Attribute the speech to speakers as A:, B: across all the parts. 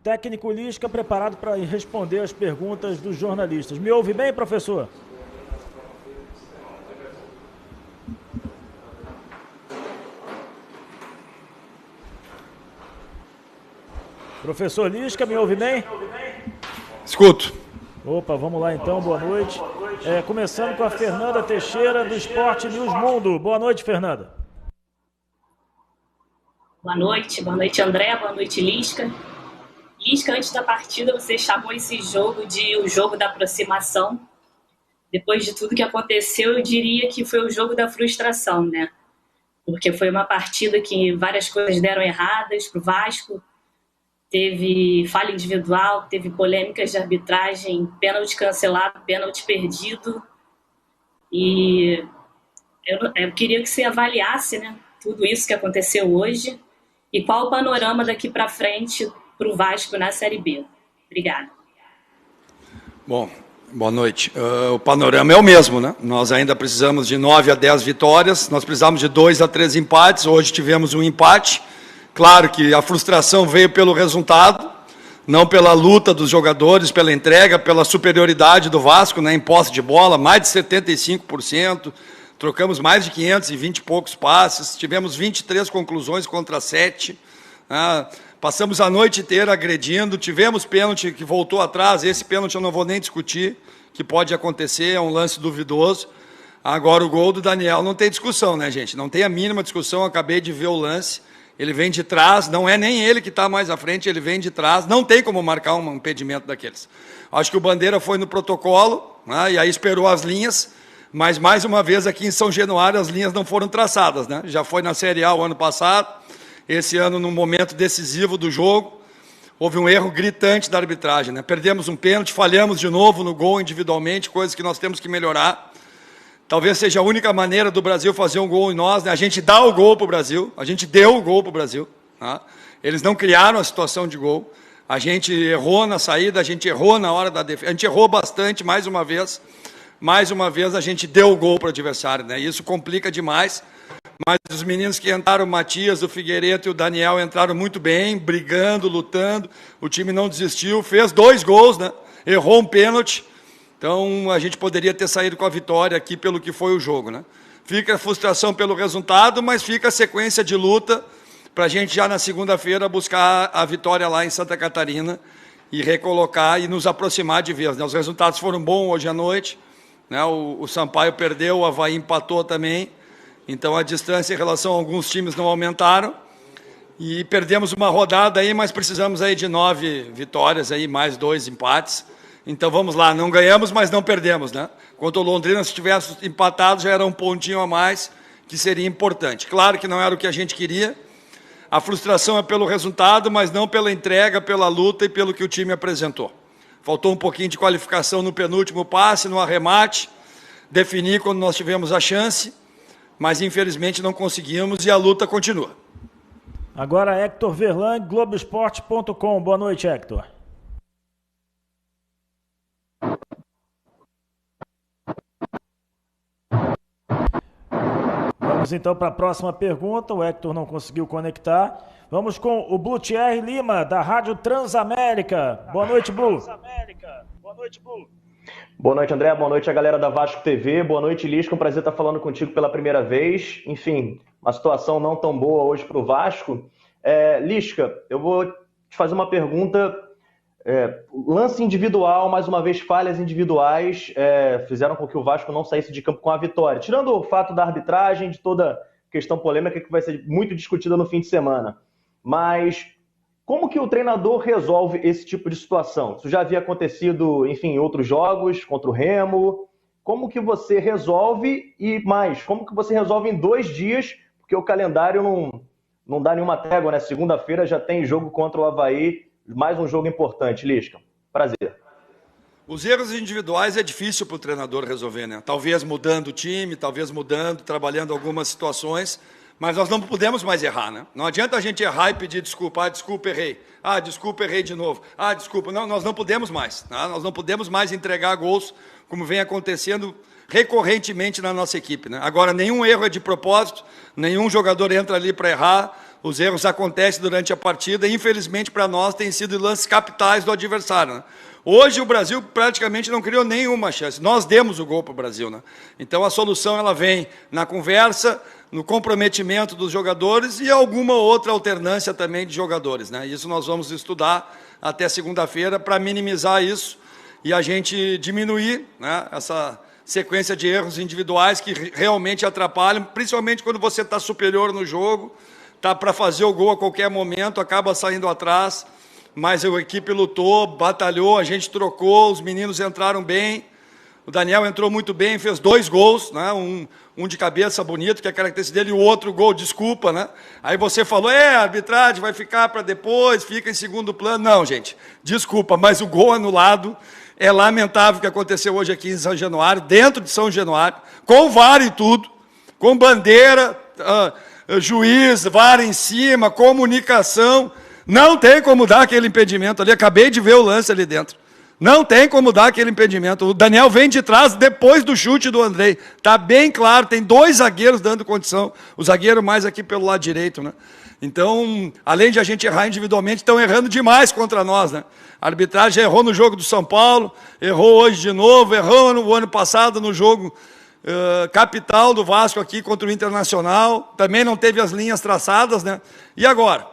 A: Técnico Lisca preparado para responder as perguntas dos jornalistas. Me ouve bem, professor? Professor Lisca, me ouve bem?
B: Escuto.
A: Opa, vamos lá então, boa noite. Começando com a Fernanda Teixeira, do Esporte News Mundo. Boa noite, Fernanda.
C: Boa noite André, boa noite Lisca. Lisca, antes da partida você chamou esse jogo de o jogo da aproximação. Depois de tudo que aconteceu, eu diria que foi o jogo da frustração, né? Porque foi uma partida que várias coisas deram erradas para o Vasco. Teve falha individual, teve polêmicas de arbitragem, pênalti cancelado, pênalti perdido. E eu queria que você avaliasse, né, tudo isso que aconteceu hoje e qual o panorama daqui para frente para o Vasco na Série B. Obrigada.
B: Bom, boa noite. O panorama é o mesmo, né? Nós ainda precisamos de 9 a 10 vitórias, nós precisamos de 2 a 3 empates, hoje tivemos um empate. Claro que a frustração veio pelo resultado, não pela luta dos jogadores, pela entrega, pela superioridade do Vasco, né, em posse de bola, mais de 75%, trocamos mais de 520 e poucos passes, tivemos 23 conclusões contra 7, passamos a noite inteira agredindo, tivemos pênalti que voltou atrás, esse pênalti eu não vou nem discutir, que pode acontecer, é um lance duvidoso. Agora o gol do Daniel não tem discussão, né, gente? Não tem a mínima discussão, acabei de ver o lance. Ele vem de trás, não é nem ele que está mais à frente, ele vem de trás, não tem como marcar um impedimento daqueles. Acho que o Bandeira foi no protocolo, né, e aí esperou as linhas, mas mais uma vez aqui em São Januário as linhas não foram traçadas, né? Já foi na Série A o ano passado, esse ano num momento decisivo do jogo, houve um erro gritante da arbitragem, né? Perdemos um pênalti, falhamos de novo no gol individualmente, coisas que nós temos que melhorar. Talvez seja a única maneira do Brasil fazer um gol em nós, né? A gente dá o gol para o Brasil, a gente deu o gol para o Brasil. Tá? Eles não criaram a situação de gol. A gente errou na saída, a gente errou na hora da defesa, a gente errou bastante, mais uma vez a gente deu o gol para o adversário, né? Isso complica demais. Mas os meninos que entraram, o Matias, o Figueiredo e o Daniel, entraram muito bem, brigando, lutando. O time não desistiu, fez 2 gols, né? Errou um pênalti. Então, a gente poderia ter saído com a vitória aqui pelo que foi o jogo, né? Fica a frustração pelo resultado, mas fica a sequência de luta para a gente já na segunda-feira buscar a vitória lá em Santa Catarina e recolocar e nos aproximar de vez, né? Os resultados foram bons hoje à noite, né? O Sampaio perdeu, o Avaí empatou também, então a distância em relação a alguns times não aumentaram e perdemos uma rodada aí, mas precisamos aí de 9 vitórias, aí, mais 2 empates. Então vamos lá, não ganhamos, mas não perdemos, né? Contra o Londrina, se tivesse empatado, já era um pontinho a mais, que seria importante. Claro que não era o que a gente queria, a frustração é pelo resultado, mas não pela entrega, pela luta e pelo que o time apresentou. Faltou um pouquinho de qualificação no penúltimo passe, no arremate, definir quando nós tivemos a chance, mas infelizmente não conseguimos e a luta continua.
A: Agora Hector Verlan, Globoesporte.com. Boa noite, Hector. Vamos então para a próxima pergunta. O Hector não conseguiu conectar. Vamos com o Blue Thierry Lima, da Rádio Transamérica. Boa noite, Blue.
D: Boa noite, André. Boa noite a galera da Vasco TV. Boa noite, Lisca. Um prazer estar falando contigo pela primeira vez. Enfim, uma situação não tão boa hoje para o Vasco. Lisca, eu vou te fazer uma pergunta. Lance individual, mais uma vez falhas individuais fizeram com que o Vasco não saísse de campo com a vitória. Tirando o fato da arbitragem, de toda questão polêmica que vai ser muito discutida no fim de semana. Mas como que o treinador resolve esse tipo de situação? Isso já havia acontecido, enfim, em outros jogos, contra o Remo. Como que você resolve e mais, como que você resolve em 2 dias? Porque o calendário não dá nenhuma trégua, né? Segunda-feira já tem jogo contra o Avaí, mais um jogo importante, Lisca. Prazer.
B: Os erros individuais é difícil para o treinador resolver, né? Talvez mudando o time, talvez mudando, trabalhando algumas situações, mas nós não podemos mais errar, né? Não adianta a gente errar e pedir desculpa. Desculpa, errei. Desculpa, errei de novo. Desculpa. Não, nós não podemos mais. Tá? Nós não podemos mais entregar gols como vem acontecendo recorrentemente na nossa equipe, né? Agora, nenhum erro é de propósito, nenhum jogador entra ali para errar. Os erros acontecem durante a partida e, infelizmente, para nós, têm sido lances capitais do adversário, né? Hoje, o Brasil praticamente não criou nenhuma chance. Nós demos o gol para o Brasil, né? Então, a solução ela vem na conversa, no comprometimento dos jogadores e alguma outra alternância também de jogadores, né? Isso nós vamos estudar até segunda-feira para minimizar isso e a gente diminuir, né, essa sequência de erros individuais que realmente atrapalham, principalmente quando você está superior no jogo, está para fazer o gol a qualquer momento, acaba saindo atrás, mas a equipe lutou, batalhou, a gente trocou, os meninos entraram bem, o Daniel entrou muito bem, fez 2 gols, né? Um de cabeça bonito, que é a característica dele, e o outro gol, desculpa, né? Aí você falou, a arbitragem vai ficar para depois, fica em segundo plano. Não, gente, desculpa, mas o gol anulado é lamentável o que aconteceu hoje aqui em São Januário, dentro de São Januário, com VAR e tudo, com bandeira, juiz, VAR em cima, comunicação. Não tem como dar aquele impedimento ali. Acabei de ver o lance ali dentro. Não tem como dar aquele impedimento. O Daniel vem de trás depois do chute do Andrei. Está bem claro, tem 2 zagueiros dando condição. O zagueiro mais aqui pelo lado direito, né? Então, além de a gente errar individualmente, estão errando demais contra nós, né? A arbitragem errou no jogo do São Paulo, errou hoje de novo, errou no ano passado no jogo capital do Vasco aqui contra o Internacional. Também não teve as linhas traçadas, né? E agora?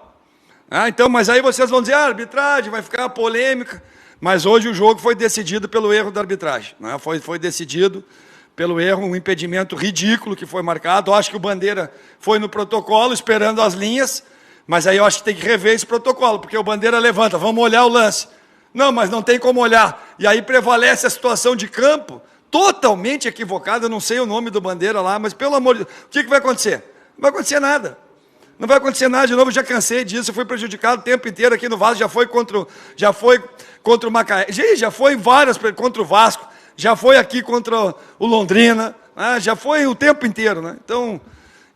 B: Então, mas aí vocês vão dizer, a arbitragem vai ficar polêmica. Mas hoje o jogo foi decidido pelo erro da arbitragem, né? Foi decidido pelo erro, um impedimento ridículo que foi marcado. Eu acho que o Bandeira foi no protocolo, esperando as linhas, mas aí eu acho que tem que rever esse protocolo, porque o Bandeira levanta, vamos olhar o lance. Não, mas não tem como olhar. E aí prevalece a situação de campo, totalmente equivocada, eu não sei o nome do Bandeira lá, mas pelo amor de Deus, o que vai acontecer? Não vai acontecer nada. Não vai acontecer nada de novo, eu já cansei disso, eu fui prejudicado o tempo inteiro aqui no Vasco, já foi contra o Macaé, já foi várias contra o Vasco, já foi aqui contra o Londrina, né? Já foi o tempo inteiro, né? Então,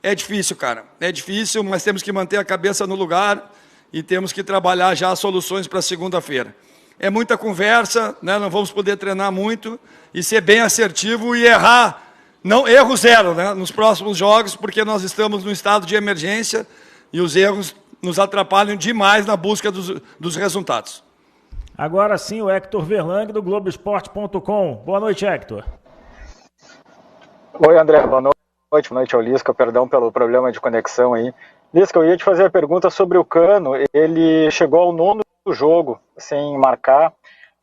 B: é difícil, cara, é difícil, mas temos que manter a cabeça no lugar e temos que trabalhar já as soluções para segunda-feira. É muita conversa, né? Não vamos poder treinar muito e ser bem assertivo e errar. Não, erro zero, né, nos próximos jogos, porque nós estamos num estado de emergência e os erros nos atrapalham demais na busca dos resultados.
A: Agora sim, o Hector Verlang, do Globoesporte.com. Boa noite, Hector.
E: Oi, André. Boa noite ao Lisca. Perdão pelo problema de conexão aí. Lisca, eu ia te fazer a pergunta sobre o Cano. Ele chegou ao 9º jogo sem marcar.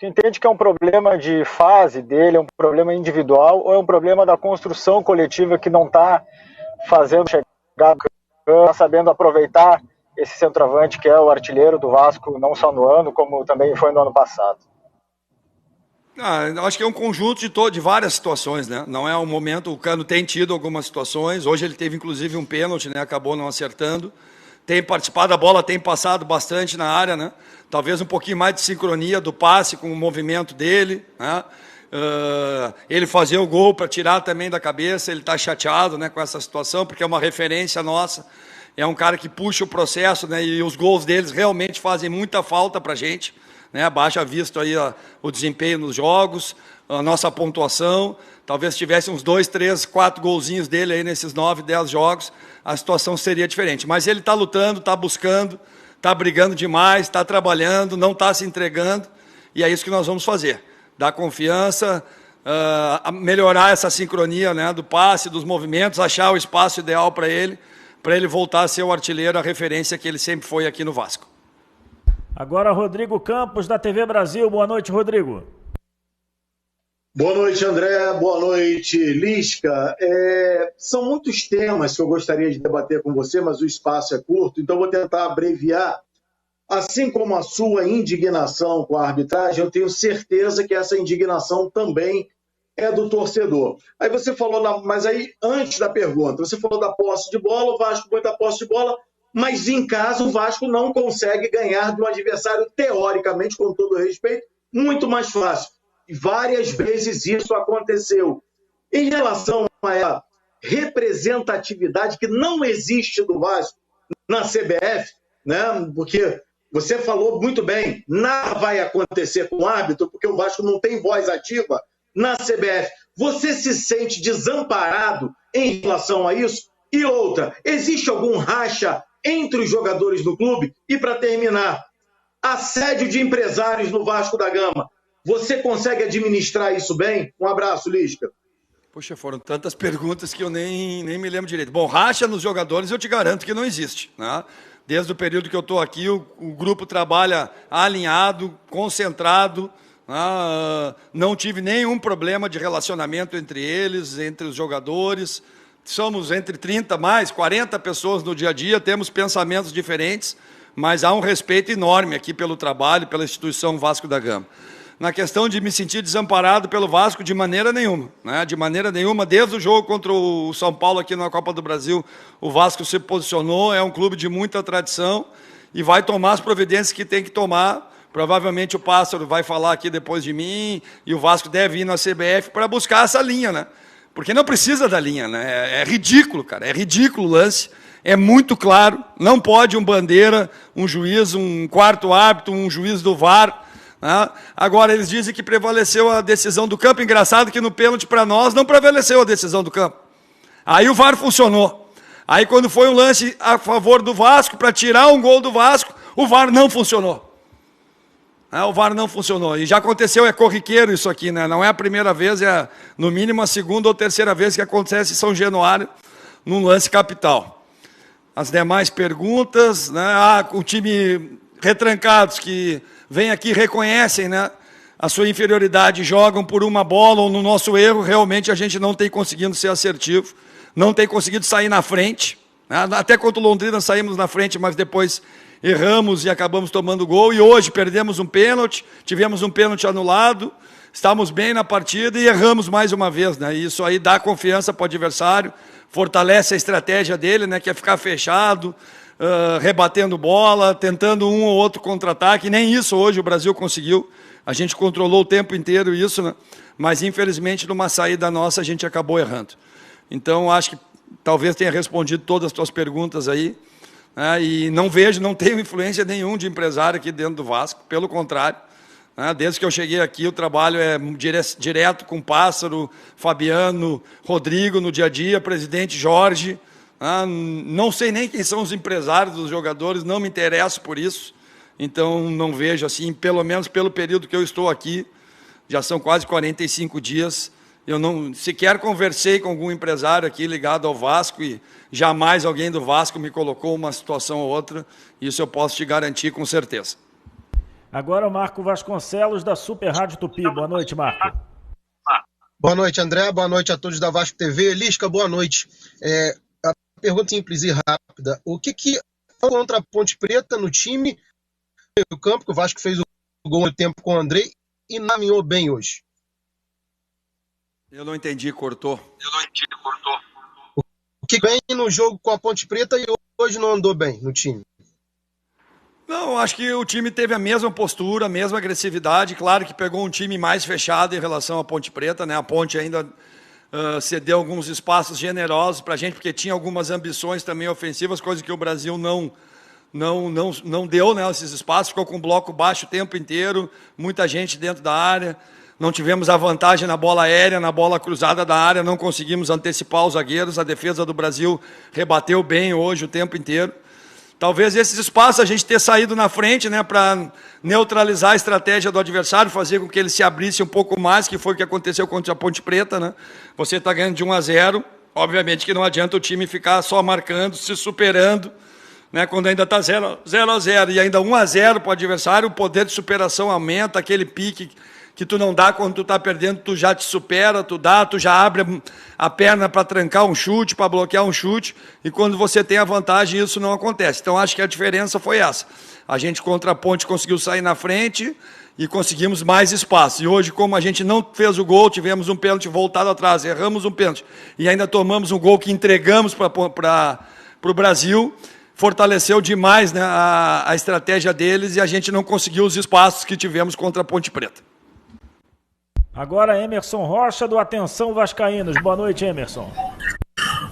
E: Tu entende que é um problema de fase dele, é um problema individual, ou é um problema da construção coletiva que não está fazendo chegar no campo, sabendo aproveitar esse centroavante que é o artilheiro do Vasco, não só no ano, como também foi no ano passado?
B: Eu acho que é um conjunto de várias situações, né? Não é um momento, o Cano tem tido algumas situações, hoje ele teve inclusive um pênalti, né? Acabou não acertando. Tem participado, a bola tem passado bastante na área, né? Talvez um pouquinho mais de sincronia do passe com o movimento dele, né? Ele fazer o gol para tirar também da cabeça, ele está chateado, né, com essa situação, porque é uma referência nossa, é um cara que puxa o processo, né, e os gols deles realmente fazem muita falta para a gente, né? Baixa visto aí o desempenho nos jogos, a nossa pontuação. Talvez tivesse uns 2, 3, 4 golzinhos dele aí nesses 9, 10 jogos, a situação seria diferente. Mas ele está lutando, está buscando, está brigando demais, está trabalhando, não está se entregando, e é isso que nós vamos fazer. Dar confiança, melhorar essa sincronia, né, do passe, dos movimentos, achar o espaço ideal para ele voltar a ser o artilheiro, a referência que ele sempre foi aqui no Vasco.
A: Agora Rodrigo Campos, da TV Brasil. Boa noite, Rodrigo.
F: Boa noite, André. Boa noite, Lisca. São muitos temas que eu gostaria de debater com você, mas o espaço é curto, então vou tentar abreviar. Assim como a sua indignação com a arbitragem, eu tenho certeza que essa indignação também é do torcedor. Aí você falou, mas aí antes da pergunta, você falou da posse de bola, o Vasco muita posse de bola, mas em casa o Vasco não consegue ganhar de um adversário, teoricamente, com todo respeito, muito mais fácil. E várias vezes isso aconteceu. Em relação à representatividade que não existe do Vasco na CBF, né? Porque você falou muito bem, nada vai acontecer com o árbitro, porque o Vasco não tem voz ativa na CBF. Você se sente desamparado em relação a isso? E outra, existe algum racha entre os jogadores do clube? E para terminar, assédio de empresários no Vasco da Gama. Você consegue administrar isso bem? Um abraço, Lisca.
B: Poxa, foram tantas perguntas que eu nem me lembro direito. Bom, racha nos jogadores eu te garanto que não existe, né? Desde o período que eu estou aqui, o grupo trabalha alinhado, concentrado, né? Não tive nenhum problema de relacionamento entre eles, entre os jogadores. Somos entre 30 mais 40 pessoas no dia a dia, temos pensamentos diferentes, mas há um respeito enorme aqui pelo trabalho, pela instituição Vasco da Gama. Na questão de me sentir desamparado pelo Vasco, de maneira nenhuma, né? De maneira nenhuma. Desde o jogo contra o São Paulo aqui na Copa do Brasil, o Vasco se posicionou, é um clube de muita tradição e vai tomar as providências que tem que tomar. Provavelmente o Pássaro vai falar aqui depois de mim e o Vasco deve ir na CBF para buscar essa linha, né? Porque não precisa da linha, né? É ridículo, cara, é ridículo o lance. É muito claro, não pode um bandeira, um juiz, um quarto árbitro, um juiz do VAR. Né? Agora, eles dizem que prevaleceu a decisão do campo. Engraçado que no pênalti para nós não prevaleceu a decisão do campo. Aí o VAR funcionou. Aí quando foi um lance a favor do Vasco, para tirar um gol do Vasco, o VAR não funcionou. O VAR não funcionou. E já aconteceu, é corriqueiro isso aqui, né? Não é a primeira vez, é no mínimo a segunda ou terceira vez que acontece em São Januário, num lance capital. As demais perguntas, né? O time retrancados que vêm aqui, reconhecem, né, a sua inferioridade, jogam por uma bola ou no nosso erro, realmente a gente não tem conseguido ser assertivo, não tem conseguido sair na frente. Né? Até contra o Londrina saímos na frente, mas depois erramos e acabamos tomando gol. E hoje perdemos um pênalti, tivemos um pênalti anulado, estamos bem na partida e erramos mais uma vez. Né? E isso aí dá confiança para o adversário, fortalece a estratégia dele, né, que é ficar fechado, rebatendo bola, tentando um ou outro contra-ataque. Nem isso hoje o Brasil conseguiu. A gente controlou o tempo inteiro isso, né? Mas infelizmente numa saída nossa a gente acabou errando. Então acho que talvez tenha respondido todas as tuas perguntas aí, né? E não tenho influência nenhuma de empresário aqui dentro do Vasco, pelo contrário, né? Desde que eu cheguei aqui o trabalho é direto com Pássaro, Fabiano, Rodrigo no dia a dia, presidente Jorge. Não sei nem quem são os empresários dos jogadores, não me interesso por isso, então não vejo assim, pelo menos pelo período que eu estou aqui, já são quase 45 dias, eu não sequer conversei com algum empresário aqui ligado ao Vasco e jamais alguém do Vasco me colocou uma situação ou outra, isso eu posso te garantir com certeza.
A: Agora o Marco Vasconcelos da Super Rádio Tupi. Boa noite, Marco.
G: Boa noite, André, boa noite a todos da Vasco TV. Lisca, boa noite. Pergunta simples e rápida. O que contra a Ponte Preta no time do campo, que o Vasco fez o gol no tempo com o Andrei e caminhou bem hoje?
B: Eu não entendi, cortou.
G: O que vem no jogo com a Ponte Preta e hoje não andou bem no time?
B: Não, acho que o time teve a mesma postura, a mesma agressividade. Claro que pegou um time mais fechado em relação à Ponte Preta, né? A Ponte ainda cedeu alguns espaços generosos para a gente, porque tinha algumas ambições também ofensivas, coisa que o Brasil não deu, né, esses espaços, ficou com um bloco baixo o tempo inteiro, muita gente dentro da área, não tivemos a vantagem na bola aérea, na bola cruzada da área, não conseguimos antecipar os zagueiros, a defesa do Brasil rebateu bem hoje o tempo inteiro. Talvez esses espaços a gente ter saído na frente, né, para neutralizar a estratégia do adversário, fazer com que ele se abrisse um pouco mais, que foi o que aconteceu contra a Ponte Preta, né? Você está ganhando de 1-0, obviamente que não adianta o time ficar só marcando, se superando, né? Quando ainda está 0-0 e ainda 1-0 para o adversário, o poder de superação aumenta, aquele pique que tu não dá quando tu está perdendo, tu já te supera, tu já abre a perna para trancar um chute, para bloquear um chute, e quando você tem a vantagem, isso não acontece. Então, acho que a diferença foi essa. A gente, contra a Ponte, conseguiu sair na frente e conseguimos mais espaço. E hoje, como a gente não fez o gol, tivemos um pênalti voltado atrás, erramos um pênalti, e ainda tomamos um gol que entregamos para o Brasil, fortaleceu demais, né, a estratégia deles, e a gente não conseguiu os espaços que tivemos contra a Ponte Preta.
A: Agora Emerson Rocha do Atenção Vascaínos. Boa noite, Emerson.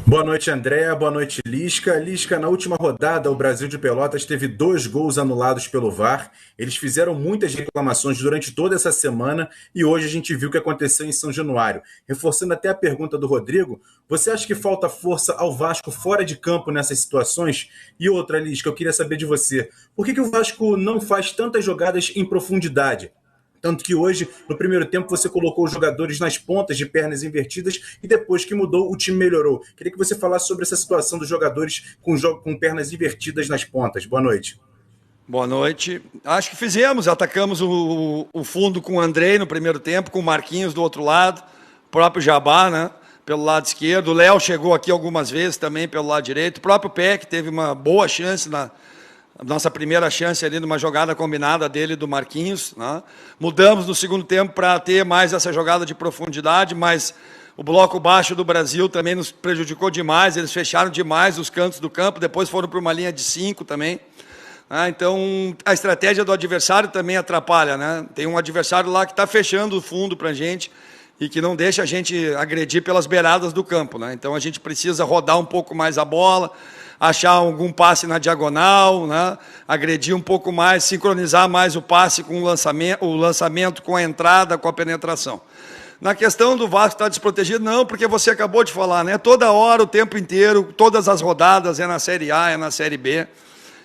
H: Boa noite, André. Boa noite, Lisca. Lisca, na última rodada, o Brasil de Pelotas teve 2 gols anulados pelo VAR. Eles fizeram muitas reclamações durante toda essa semana e hoje a gente viu o que aconteceu em São Januário. Reforçando até a pergunta do Rodrigo, você acha que falta força ao Vasco fora de campo nessas situações? E outra, Lisca, eu queria saber de você. Por que o Vasco não faz tantas jogadas em profundidade? Tanto que hoje, no primeiro tempo, você colocou os jogadores nas pontas de pernas invertidas e depois que mudou, o time melhorou. Queria que você falasse sobre essa situação dos jogadores com pernas invertidas nas pontas. Boa noite.
B: Boa noite. Acho que fizemos, atacamos o fundo com o Andrei no primeiro tempo, com o Marquinhos do outro lado, o próprio Jabá, né, pelo lado esquerdo. O Léo chegou aqui algumas vezes também pelo lado direito. O próprio Peck teve uma boa chance na nossa primeira chance ali numa jogada combinada dele e do Marquinhos, né? Mudamos no segundo tempo para ter mais essa jogada de profundidade, mas o bloco baixo do Brasil também nos prejudicou demais, eles fecharam demais os cantos do campo, depois foram para uma linha de 5 também. Então, a estratégia do adversário também atrapalha, né? Tem um adversário lá que está fechando o fundo para a gente e que não deixa a gente agredir pelas beiradas do campo, né? Então, a gente precisa rodar um pouco mais a bola, achar algum passe na diagonal, né? Agredir um pouco mais, sincronizar mais o passe com o lançamento com a entrada, com a penetração. Na questão do Vasco estar desprotegido, não, porque você acabou de falar, né? Toda hora, o tempo inteiro, todas as rodadas, é na Série A, é na Série B.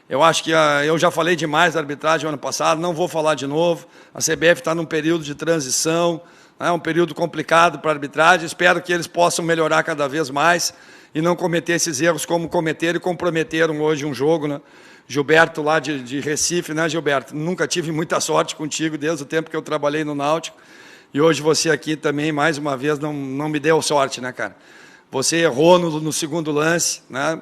B: Eu acho que eu já falei demais da arbitragem ano passado, não vou falar de novo. A CBF está num período de transição, é um período complicado para a arbitragem, espero que eles possam melhorar cada vez mais e não cometer esses erros como cometeram e comprometeram hoje um jogo, né? Gilberto lá de Recife, né, Gilberto? Nunca tive muita sorte contigo desde o tempo que eu trabalhei no Náutico e hoje você aqui também, mais uma vez, não me deu sorte, né, cara? Você errou no segundo lance, né?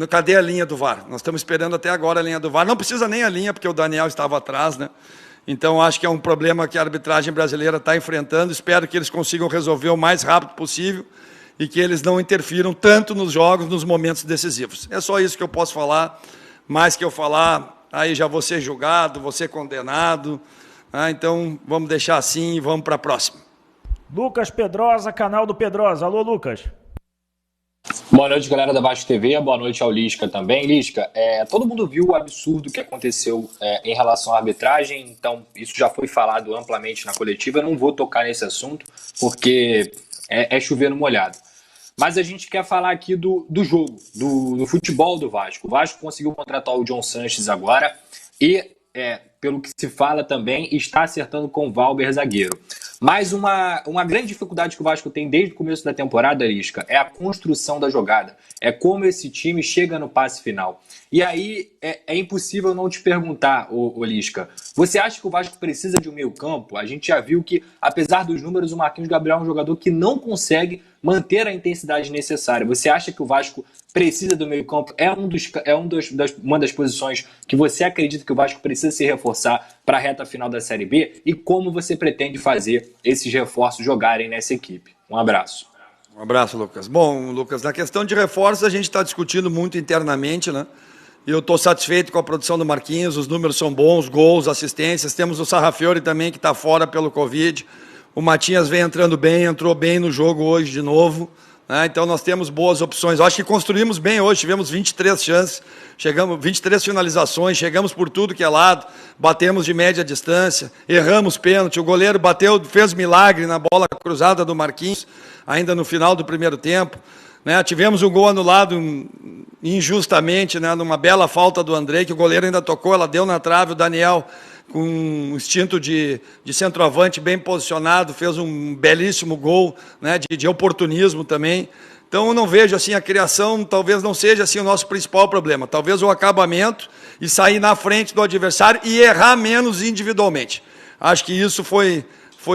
B: Cadê a linha do VAR? Nós estamos esperando até agora a linha do VAR. Não precisa nem a linha, porque o Daniel estava atrás, né? Então, acho que é um problema que a arbitragem brasileira está enfrentando. Espero que eles consigam resolver o mais rápido possível e que eles não interfiram tanto nos jogos, nos momentos decisivos. É só isso que eu posso falar. Mais que eu falar, aí já vou ser julgado, vou ser condenado. Então, vamos deixar assim e vamos para a próxima.
A: Lucas Pedrosa, canal do Pedrosa. Alô, Lucas.
I: Boa noite, galera da Vasco TV. Boa noite ao Lisca também. Lisca, todo mundo viu o absurdo que aconteceu em relação à arbitragem, então isso já foi falado amplamente na coletiva. Eu não vou tocar nesse assunto, porque é chover no molhado. Mas a gente quer falar aqui do jogo, do futebol do Vasco. O Vasco conseguiu contratar o John Sanches agora e, pelo que se fala também, está acertando com o Valber, zagueiro. Mas uma grande dificuldade que o Vasco tem desde o começo da temporada, Lisca, é a construção da jogada. É como esse time chega no passe final. E aí é impossível não te perguntar, ô Lisca, você acha que o Vasco precisa de um meio-campo? A gente já viu que, apesar dos números, o Marquinhos Gabriel é um jogador que não consegue manter a intensidade necessária. Você acha que o Vasco precisa do meio-campo? Uma das posições que você acredita que o Vasco precisa se reforçar para a reta final da Série B? E como você pretende fazer esses reforços jogarem nessa equipe? Um abraço.
B: Um abraço, Lucas. Bom, Lucas, na questão de reforços, a gente está discutindo muito internamente, né? Eu estou satisfeito com a produção do Marquinhos, os números são bons, gols, assistências. Temos o Sarrafiori também, que está fora pelo Covid. O Matias vem entrando bem, entrou bem no jogo hoje de novo. Então nós temos boas opções. Eu acho que construímos bem hoje, tivemos 23 chances, 23 finalizações, chegamos por tudo que é lado, batemos de média distância, erramos pênalti, o goleiro bateu, fez milagre na bola cruzada do Marquinhos, ainda no final do primeiro tempo. Tivemos um gol anulado injustamente, numa bela falta do Andrei, que o goleiro ainda tocou, ela deu na trave, o Daniel, com um instinto de centroavante bem posicionado, fez um belíssimo gol, de oportunismo também. Então, eu não vejo assim, a criação talvez não seja assim o nosso principal problema. Talvez o acabamento e sair na frente do adversário e errar menos individualmente. Acho que isso foi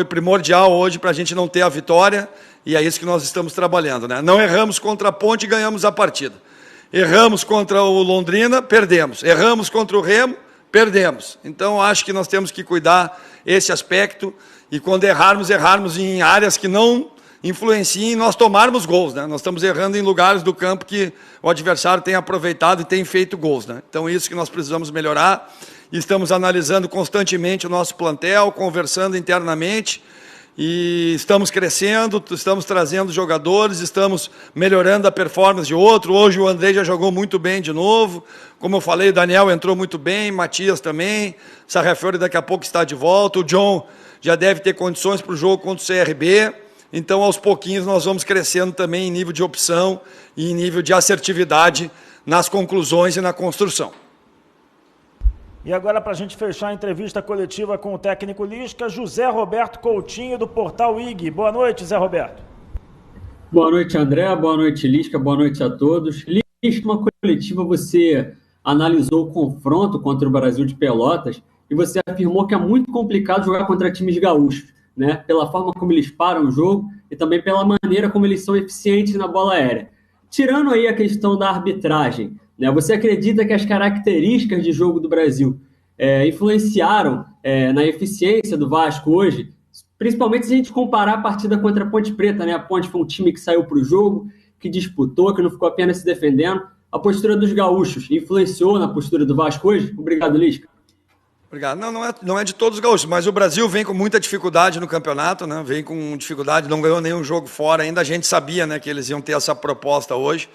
B: primordial hoje para a gente não ter a vitória e é isso que nós estamos trabalhando. Não erramos contra a Ponte e ganhamos a partida. Erramos contra o Londrina, perdemos. Erramos contra o Remo, perdemos. Então, acho que nós temos que cuidar esse aspecto e quando errarmos em áreas que não influenciem nós tomarmos gols. Nós estamos errando em lugares do campo que o adversário tem aproveitado e tem feito gols. Então, isso que nós precisamos melhorar. Estamos analisando constantemente o nosso plantel, conversando internamente e estamos crescendo, estamos trazendo jogadores, estamos melhorando a performance de outro. Hoje o André já jogou muito bem de novo. Como eu falei, o Daniel entrou muito bem, Matias também, Sarrafiori daqui a pouco está de volta, o John já deve ter condições para o jogo contra o CRB. Então, aos pouquinhos, nós vamos crescendo também em nível de opção e em nível de assertividade nas conclusões e na construção.
A: E agora, para a gente fechar a entrevista coletiva com o técnico Lisca, José Roberto Coutinho, do Portal IG. Boa noite, Zé Roberto.
J: Boa noite, André. Boa noite, Lisca. Boa noite a todos. Lisca, uma coletiva, você analisou o confronto contra o Brasil de Pelotas e você afirmou que é muito complicado jogar contra times gaúchos, né? Pela forma como eles param o jogo e também pela maneira como eles são eficientes na bola aérea. Tirando aí a questão da arbitragem, né? Você acredita que as características de jogo do Brasil influenciaram na eficiência do Vasco hoje? Principalmente se a gente comparar a partida contra a Ponte Preta, né? A Ponte foi um time que saiu para o jogo, que disputou, que não ficou apenas se defendendo. A postura dos gaúchos influenciou na postura do Vasco hoje? Obrigado, Lisca.
B: Obrigado. Não é de todos os gaúchos, mas o Brasil vem com muita dificuldade no campeonato, né? Vem com dificuldade, não ganhou nenhum jogo fora ainda. A gente sabia, né, que eles iam ter essa proposta hoje.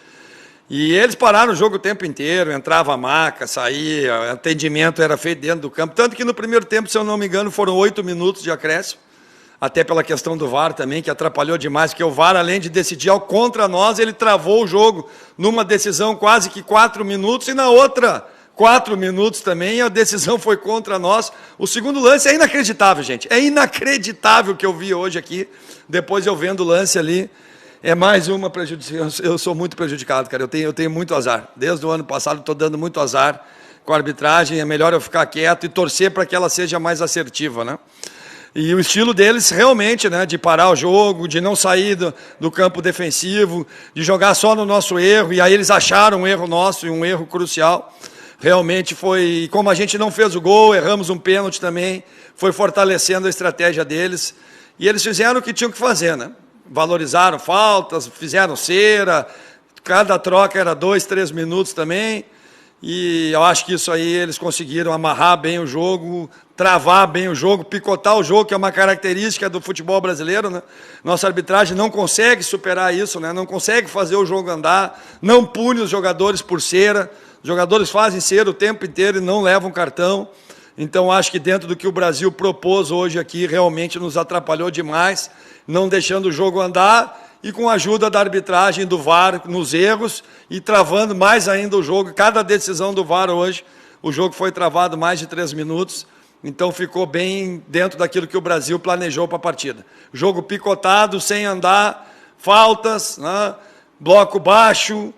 B: E eles pararam o jogo o tempo inteiro, entrava a maca, saía, atendimento era feito dentro do campo. Tanto que no primeiro tempo, se eu não me engano, foram 8 minutos de acréscimo. Até pela questão do VAR também, que atrapalhou demais, porque o VAR, além de decidir ao contra nós, ele travou o jogo numa decisão quase que 4 minutos e na outra 4 minutos também, a decisão foi contra nós. O segundo lance é inacreditável, gente. É inacreditável o que eu vi hoje aqui. Depois eu vendo o lance ali, é mais uma prejudicação. Eu sou muito prejudicado, cara. Eu tenho muito azar. Desde o ano passado estou dando muito azar com a arbitragem. É melhor eu ficar quieto e torcer para que ela seja mais assertiva, né? E o estilo deles realmente, né, de parar o jogo, de não sair do campo defensivo, de jogar só no nosso erro, e aí eles acharam um erro nosso e um erro crucial. Realmente foi, como a gente não fez o gol, erramos um pênalti também, foi fortalecendo a estratégia deles, e eles fizeram o que tinham que fazer, né? Valorizaram faltas, fizeram cera, cada troca era 2, 3 minutos também, e eu acho que isso aí eles conseguiram amarrar bem o jogo, travar bem o jogo, picotar o jogo, que é uma característica do futebol brasileiro, né? Nossa arbitragem não consegue superar isso, né? Não consegue fazer o jogo andar, não pune os jogadores por cera, os jogadores fazem cera o tempo inteiro e não levam cartão. Então acho que dentro do que o Brasil propôs hoje aqui, realmente nos atrapalhou demais, não deixando o jogo andar, e com a ajuda da arbitragem do VAR nos erros e travando mais ainda o jogo. Cada decisão do VAR hoje, o jogo foi travado mais de 3 minutos, então ficou bem dentro daquilo que o Brasil planejou para a partida. Jogo picotado, sem andar, faltas, né, bloco baixo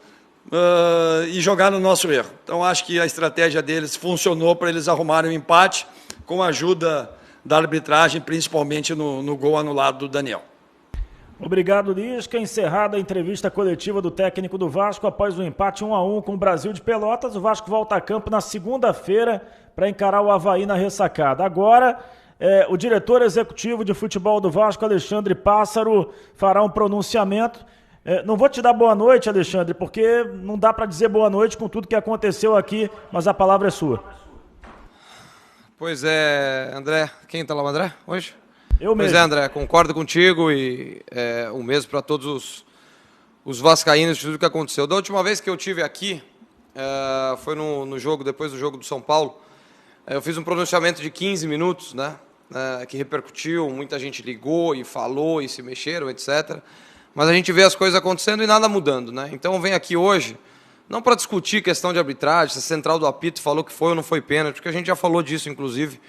B: e jogar no nosso erro. Então acho que a estratégia deles funcionou para eles arrumarem um empate com a ajuda da arbitragem, principalmente no gol anulado do Daniel.
A: Obrigado, Lisca. Encerrada a entrevista coletiva do técnico do Vasco após o empate 1-1 com o Brasil de Pelotas. O Vasco volta a campo na segunda-feira para encarar o Avaí na ressacada. Agora, o diretor executivo de futebol do Vasco, Alexandre Pássaro, fará um pronunciamento. Não vou te dar boa noite, Alexandre, porque não dá para dizer boa noite com tudo que aconteceu aqui, mas a palavra é sua.
K: Pois é, André. Quem está lá, André, hoje?
A: Eu mesmo.
K: Pois é, André, concordo contigo e o mesmo para todos os vascaínos de tudo que aconteceu. Da última vez que eu tive aqui, foi no jogo, depois do jogo do São Paulo, eu fiz um pronunciamento de 15 minutos, né, que repercutiu, muita gente ligou e falou e se mexeram, etc. Mas a gente vê as coisas acontecendo e nada mudando, né? Então vem aqui hoje, não para discutir questão de arbitragem, se a central do apito falou que foi ou não foi pênalti, porque a gente já falou disso, inclusive.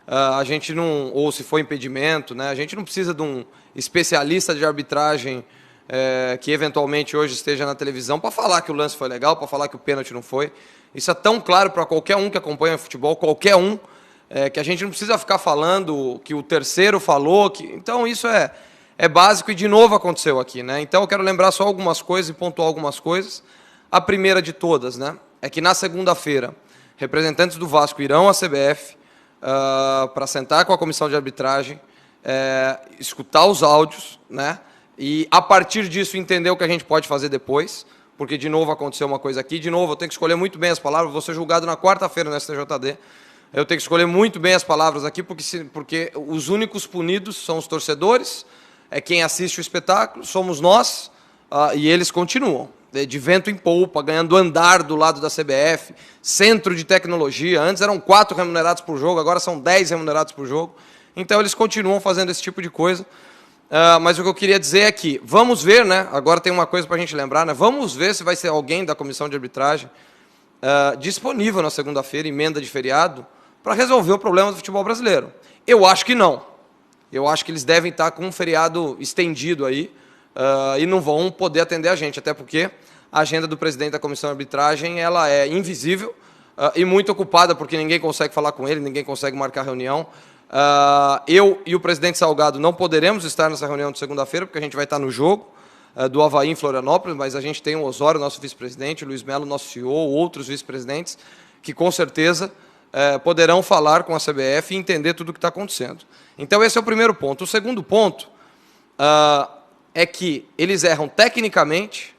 K: A gente não, ou se foi impedimento, né? A gente não precisa de um especialista de arbitragem que eventualmente hoje esteja na televisão para falar que o lance foi legal, para falar que o pênalti não foi. Isso é tão claro para qualquer um que acompanha futebol, qualquer um, que a gente não precisa ficar falando que o terceiro falou. Então isso é básico e de novo aconteceu aqui, né? Então eu quero lembrar só algumas coisas e pontuar algumas coisas. A primeira de todas, né, é que na segunda-feira representantes do Vasco irão à CBF para sentar com a comissão de arbitragem, escutar os áudios, né, e a partir disso entender o que a gente pode fazer depois, porque de novo aconteceu uma coisa aqui, de novo eu tenho que escolher muito bem as palavras, vou ser julgado na quarta-feira no STJD, Eu tenho que escolher muito bem as palavras aqui, porque os únicos punidos são os torcedores, é quem assiste o espetáculo, somos nós, e eles continuam, de vento em polpa, ganhando andar do lado da CBF, centro de tecnologia. Antes eram 4 remunerados por jogo, agora são 10 remunerados por jogo. Então eles continuam fazendo esse tipo de coisa. Mas o que eu queria dizer é que, vamos ver, né? Agora tem uma coisa para a gente lembrar, né? Vamos ver se vai ser alguém da comissão de arbitragem disponível na segunda-feira, emenda de feriado, para resolver o problema do futebol brasileiro. Eu acho que não. Eu acho que eles devem estar com um feriado estendido aí e não vão poder atender a gente, até porque a agenda do presidente da comissão de arbitragem ela é invisível e muito ocupada, porque ninguém consegue falar com ele, ninguém consegue marcar reunião. Eu e o presidente Salgado não poderemos estar nessa reunião de segunda-feira, porque a gente vai estar no jogo do Avaí em Florianópolis, mas a gente tem o Osório, nosso vice-presidente, o Luiz Melo, nosso CEO, outros vice-presidentes, que com certeza poderão falar com a CBF e entender tudo o que está acontecendo. Então esse é o primeiro ponto. O segundo ponto é que eles erram tecnicamente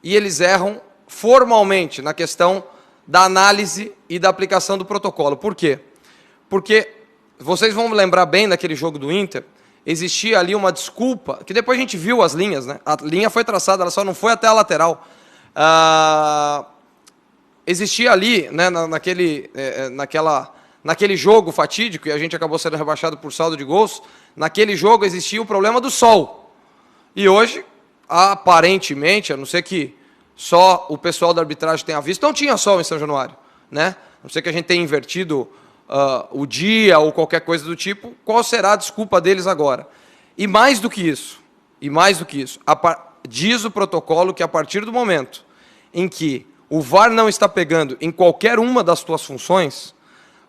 K: e eles erram formalmente na questão da análise e da aplicação do protocolo. Por quê? Porque vocês vão lembrar bem daquele jogo do Inter, existia ali uma desculpa, que depois a gente viu as linhas, né? A linha foi traçada, ela só não foi até a lateral. Existia ali, né, naquele jogo fatídico, e a gente acabou sendo rebaixado por saldo de gols, naquele jogo existia o problema do sol. E hoje, aparentemente, a não ser que só o pessoal da arbitragem tenha visto, não tinha sol em São Januário, né? A não ser que a gente tenha invertido o dia ou qualquer coisa do tipo, qual será a desculpa deles agora? E mais do que isso, diz o protocolo que a partir do momento em que o VAR não está pegando em qualquer uma das suas funções,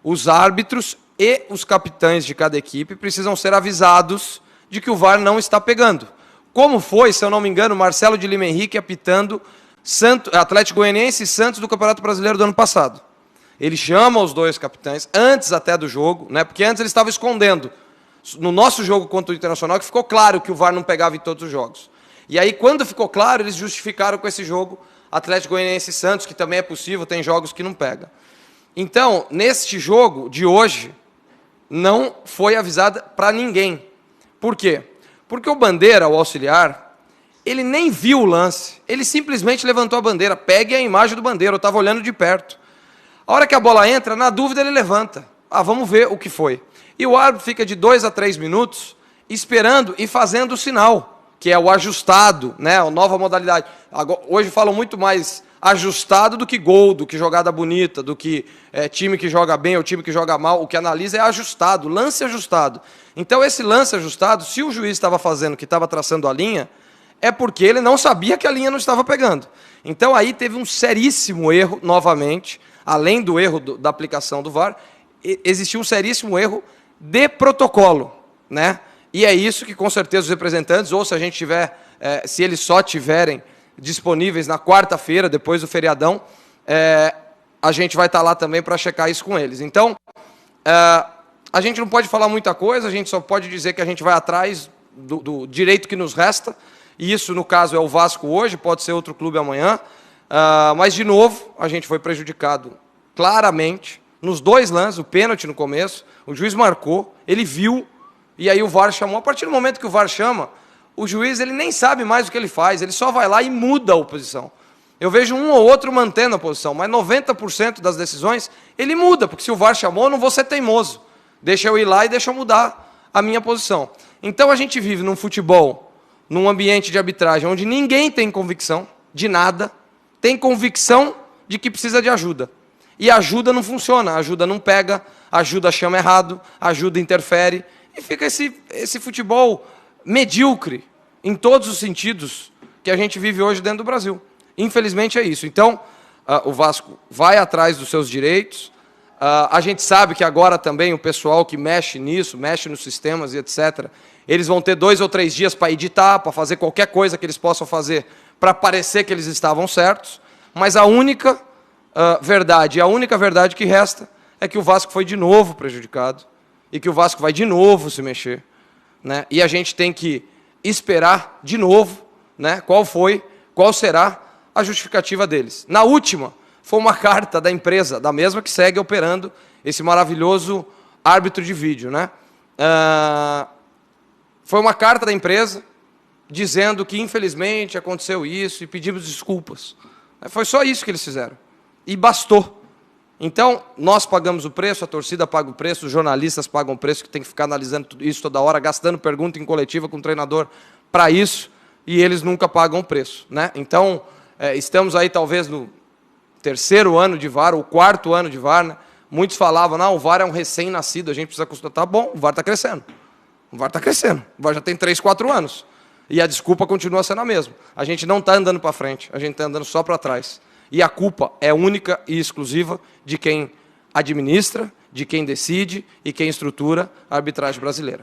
K: os árbitros e os capitães de cada equipe precisam ser avisados de que o VAR não está pegando. Como foi, se eu não me engano, Marcelo de Lima Henrique apitando Atlético Goianiense e Santos do Campeonato Brasileiro do ano passado. Ele chama os 2 capitães, antes até do jogo, né, porque antes ele estava escondendo. No nosso jogo contra o Internacional, que ficou claro que o VAR não pegava em todos os jogos. E aí, quando ficou claro, eles justificaram com esse jogo Atlético Goianiense e Santos, que também é possível, tem jogos que não pega. Então, neste jogo de hoje, não foi avisada para ninguém. Por quê? Porque o Bandeira, o auxiliar, ele nem viu o lance, ele simplesmente levantou a bandeira. Pegue a imagem do Bandeira, eu estava olhando de perto. A hora que a bola entra, na dúvida ele levanta. Vamos ver o que foi. E o árbitro fica de 2 a 3 minutos esperando e fazendo o sinal, que é o ajustado, né, a nova modalidade. Hoje falam muito mais ajustado do que gol, do que jogada bonita, do que time que joga bem ou time que joga mal. O que analisa é ajustado, lance ajustado. Então esse lance ajustado, se o juiz estava fazendo, que estava traçando a linha, é porque ele não sabia que a linha não estava pegando. Então aí teve um seríssimo erro, novamente, além do erro da aplicação do VAR, existiu um seríssimo erro de protocolo, né? E é isso que, com certeza, os representantes, ou se a gente tiver, se eles só tiverem disponíveis na quarta-feira, depois do feriadão, a gente vai estar lá também para checar isso com eles. Então, a gente não pode falar muita coisa, a gente só pode dizer que a gente vai atrás do direito que nos resta, e isso, no caso, é o Vasco hoje, pode ser outro clube amanhã, mas, de novo, a gente foi prejudicado claramente, nos 2 lances, o pênalti no começo, o juiz marcou, ele viu, e aí o VAR chamou. A partir do momento que o VAR chama, o juiz ele nem sabe mais o que ele faz, ele só vai lá e muda a posição. Eu vejo um ou outro mantendo a posição, mas 90% das decisões ele muda, porque se o VAR chamou, eu não vou ser teimoso. Deixa eu ir lá e deixa eu mudar a minha posição. Então a gente vive num futebol, num ambiente de arbitragem, onde ninguém tem convicção de nada, tem convicção de que precisa de ajuda. E a ajuda não funciona, a ajuda não pega, a ajuda chama errado, a ajuda interfere, e fica esse futebol medíocre, em todos os sentidos, que a gente vive hoje dentro do Brasil. Infelizmente é isso. Então, o Vasco vai atrás dos seus direitos. A gente sabe que agora também o pessoal que mexe nisso, mexe nos sistemas e etc., eles vão ter 2 ou 3 dias para editar, para fazer qualquer coisa que eles possam fazer para parecer que eles estavam certos, mas a única verdade que resta é que o Vasco foi de novo prejudicado e que o Vasco vai de novo se mexer, né? E a gente tem que esperar de novo, né, qual será a justificativa deles. Na última, foi uma carta da empresa, da mesma que segue operando esse maravilhoso árbitro de vídeo, né? Foi uma carta da empresa dizendo que, infelizmente, aconteceu isso e pedimos desculpas. Foi só isso que eles fizeram. E bastou. Então, nós pagamos o preço, a torcida paga o preço, os jornalistas pagam o preço, que tem que ficar analisando isso toda hora, gastando pergunta em coletiva com o treinador para isso, e eles nunca pagam o preço, né? Então, estamos aí talvez no 3º ano de VAR, ou 4º ano de VAR, né? Muitos falavam, não, o VAR é um recém-nascido, a gente precisa constatar. Bom, o VAR está crescendo. O VAR está crescendo. O VAR já tem 3, 4 anos. E a desculpa continua sendo a mesma. A gente não está andando para frente, a gente está andando só para trás. E a culpa é única e exclusiva de quem administra, de quem decide e quem estrutura a arbitragem brasileira.